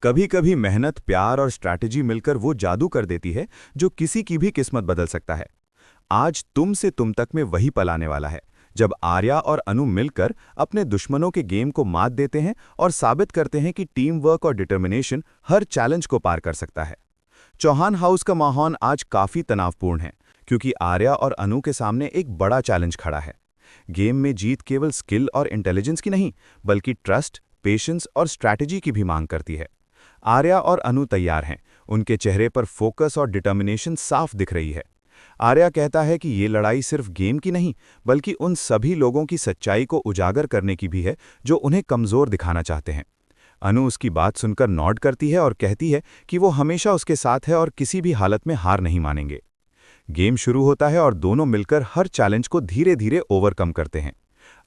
कभी कभी मेहनत, प्यार और स्ट्रैटेजी मिलकर वो जादू कर देती है जो किसी की भी किस्मत बदल सकता है। आज तुम से तुम तक में वही पल आने वाला है जब आर्या और अनु मिलकर अपने दुश्मनों के गेम को मात देते हैं और साबित करते हैं कि टीम वर्क और डिटर्मिनेशन हर चैलेंज को पार कर सकता है। चौहान हाउस का माहौल आज काफी तनावपूर्ण है क्योंकि आर्या और अनु के सामने एक बड़ा चैलेंज खड़ा है। गेम में जीत केवल स्किल और इंटेलिजेंस की नहीं, बल्कि ट्रस्ट, पेशेंस और स्ट्रैटेजी की भी मांग करती है। आर्या और अनु तैयार हैं। उनके चेहरे पर फोकस और डिटर्मिनेशन साफ दिख रही है। आर्या कहता है कि ये लड़ाई सिर्फ गेम की नहीं, बल्कि उन सभी लोगों की सच्चाई को उजागर करने की भी है जो उन्हें कमजोर दिखाना चाहते हैं। अनु उसकी बात सुनकर नॉड करती है और कहती है कि वो हमेशा उसके साथ है और किसी भी हालत में हार नहीं मानेंगे। गेम शुरू होता है और दोनों मिलकर हर चैलेंज को धीरे धीरे ओवरकम करते हैं।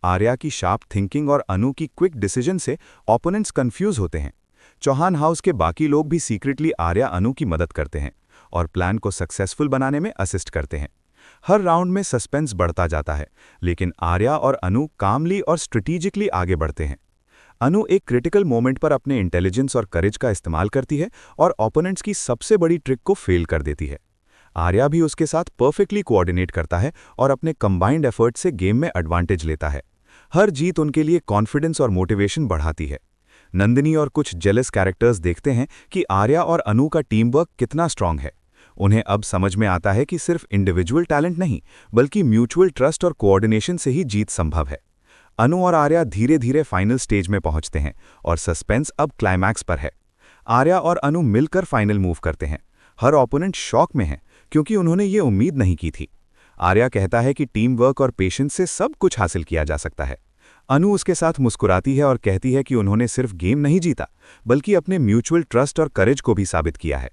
आर्या की शार्प थिंकिंग और अनु की क्विक डिसीजन से ओपोनेंट्स कंफ्यूज होते हैं। चौहान हाउस के बाकी लोग भी सीक्रेटली आर्या अनु की मदद करते हैं और प्लान को सक्सेसफुल बनाने में असिस्ट करते हैं। हर राउंड में सस्पेंस बढ़ता जाता है, लेकिन आर्या और अनु कामली और स्ट्रेटेजिकली आगे बढ़ते हैं। अनु एक क्रिटिकल मोमेंट पर अपने इंटेलिजेंस और करेज का इस्तेमाल करती है और ओपोनेंट्स की सबसे बड़ी ट्रिक को फेल कर देती है। आर्या भी उसके साथ परफेक्टली कोऑर्डिनेट करता है और अपने कंबाइंड एफर्ट से गेम में एडवांटेज लेता है। हर जीत उनके लिए कॉन्फिडेंस और मोटिवेशन बढ़ाती है। नंदिनी और कुछ जेलस कैरेक्टर्स देखते हैं कि आर्या और अनु का टीम वर्क कितना स्ट्रांग है। उन्हें अब समझ में आता है कि सिर्फ इंडिविजुअल टैलेंट नहीं, बल्कि म्यूचुअल ट्रस्ट और कोऑर्डिनेशन से ही जीत संभव है। अनु और आर्या धीरे धीरे फाइनल स्टेज में पहुंचते हैं और सस्पेंस अब क्लाइमैक्स पर है। आर्या और अनु मिलकर फाइनल मूव करते हैं। हर ओपोनेंट शॉक में है क्योंकि उन्होंने ये उम्मीद नहीं की थी। आर्या कहता है कि टीम वर्क और पेशेंस से सब कुछ हासिल किया जा सकता है। अनु उसके साथ मुस्कुराती है और कहती है कि उन्होंने सिर्फ गेम नहीं जीता, बल्कि अपने म्यूचुअल ट्रस्ट और करेज को भी साबित किया है।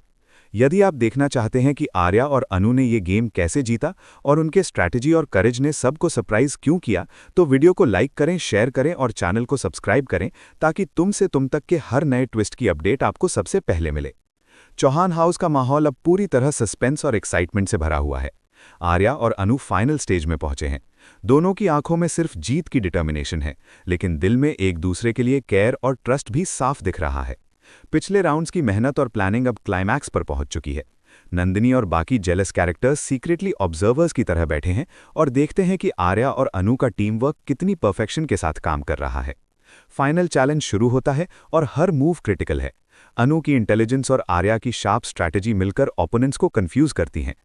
यदि आप देखना चाहते हैं कि आर्या और अनु ने ये गेम कैसे जीता और उनके स्ट्रैटेजी और करेज ने सबको सरप्राइज क्यों किया, तो वीडियो को लाइक करें, शेयर करें और चैनल को सब्सक्राइब करें ताकि तुम से तुम तक के हर नए ट्विस्ट की अपडेट आपको सबसे पहले मिले। चौहान हाउस का माहौल अब पूरी तरह सस्पेंस और एक्साइटमेंट से भरा हुआ है। आर्या और अनु फाइनल स्टेज में पहुंचे हैं। दोनों की आंखों में सिर्फ जीत की डिटर्मिनेशन है, लेकिन दिल में एक दूसरे के लिए केयर और ट्रस्ट भी साफ दिख रहा है। पिछले राउंड्स की मेहनत और प्लानिंग अब क्लाइमैक्स पर पहुंच चुकी है। नंदिनी और बाकी जेलस कैरेक्टर्स सीक्रेटली ऑब्जर्वर्स की तरह बैठे हैं और देखते हैं कि आर्या और अनु का टीम वर्क कितनी परफेक्शन के साथ काम कर रहा है। फाइनल चैलेंज शुरू होता है और हर मूव क्रिटिकल है। अनु की इंटेलिजेंस और आर्या की शार्प स्ट्रैटेजी मिलकर ओपोनेंट्स को कंफ्यूज करती हैं।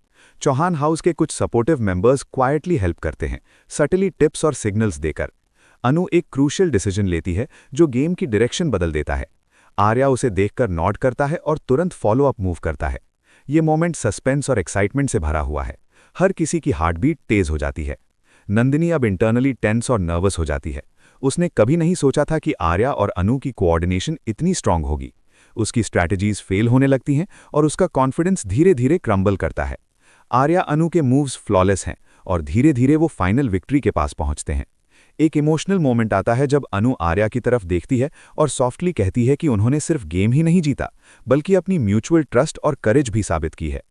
चौहान हाउस के कुछ सपोर्टिव मेंबर्स क्वाइटली हेल्प करते हैं, सटली टिप्स और सिग्नल्स देकर। अनु एक क्रूशियल डिसीजन लेती है जो गेम की डायरेक्शन बदल देता है। आर्या उसे देखकर नॉड करता है और तुरंत फॉलो अप मूव करता है। ये मोमेंट सस्पेंस और एक्साइटमेंट से भरा हुआ है। हर किसी की हार्ट बीट तेज हो जाती है। नंदिनी अब इंटरनली टेंस और नर्वस हो जाती है। उसने कभी नहीं सोचा था कि आर्या और अनु की कोऑर्डिनेशन इतनी स्ट्रांग होगी। उसकी स्ट्रैटेजीज फेल होने लगती हैं और उसका कॉन्फिडेंस धीरे धीरे क्रम्बल करता है। आर्या अनु के मूव्स फ्लॉलेस हैं और धीरे धीरे वो फाइनल विक्ट्री के पास पहुंचते हैं। एक इमोशनल मोमेंट आता है जब अनु आर्या की तरफ देखती है और सॉफ्टली कहती है कि उन्होंने सिर्फ गेम ही नहीं जीता, बल्कि अपनी म्यूचुअल ट्रस्ट और करेज भी साबित की है।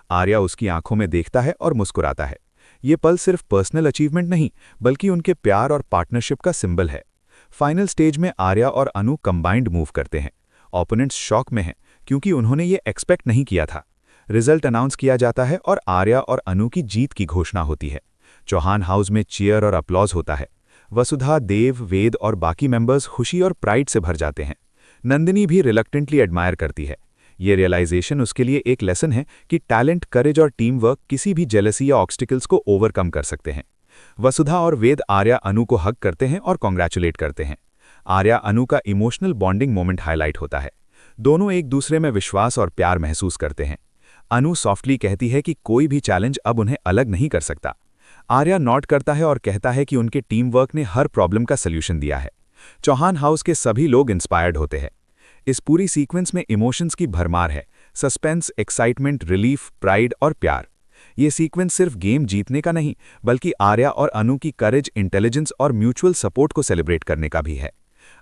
आर्या उसकी आंखों में देखता है और मुस्कुराता है। ये पल सिर्फ पर्सनल अचीवमेंट नहीं, बल्कि उनके प्यार और पार्टनरशिप का सिंबल है। फाइनल स्टेज में आर्या और अनु कंबाइंड मूव करते हैं। ओपोनेंट्स शॉक में हैं क्योंकि उन्होंने ये एक्सपेक्ट नहीं किया था। रिजल्ट अनाउंस किया जाता है और आर्या और अनु की जीत की घोषणा होती है। चौहान हाउस में चीयर और अप्लॉज होता है। वसुधा, देव, वेद और बाकी मेंबर्स खुशी और प्राइड से भर जाते हैं। नंदिनी भी रिलक्टेंटली एडमायर करती है। ये रियलाइजेशन उसके लिए एक लेसन है कि टैलेंट, करेज और टीम वर्क किसी भी जेलसी या ऑब्स्टिकल्स को ओवरकम कर सकते हैं। वसुधा और वेद आर्या अनु को हग करते हैं और कॉन्ग्रेचुलेट करते हैं। आर्या अनु का इमोशनल बॉन्डिंग मोमेंट हाईलाइट होता है। दोनों एक दूसरे में विश्वास और प्यार महसूस करते हैं। अनु सॉफ्टली कहती है कि कोई भी चैलेंज अब उन्हें अलग नहीं कर सकता। आर्या नॉड करता है और कहता है कि उनके टीम वर्क ने हर प्रॉब्लम का सल्यूशन दिया है। चौहान हाउस के सभी लोग इंस्पायर्ड होते हैं। इस पूरी सीक्वेंस में इमोशंस की भरमार है। सस्पेंस, एक्साइटमेंट, रिलीफ, प्राइड और प्यार। ये सीक्वेंस सिर्फ गेम जीतने का नहीं, बल्कि आर्या और अनु की करेज, इंटेलिजेंस और म्यूचुअल सपोर्ट को सेलिब्रेट करने का भी है।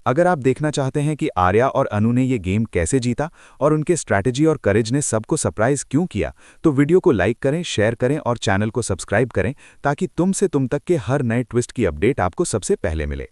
अगर आप देखना चाहते हैं कि आर्या और अनु ने ये गेम कैसे जीता और उनके स्ट्रैटेजी और करेज ने सबको सरप्राइज क्यों किया, तो वीडियो को लाइक करें, शेयर करें और चैनल को सब्सक्राइब करें ताकि तुम से तुम तक के हर नए ट्विस्ट की अपडेट आपको सबसे पहले मिले।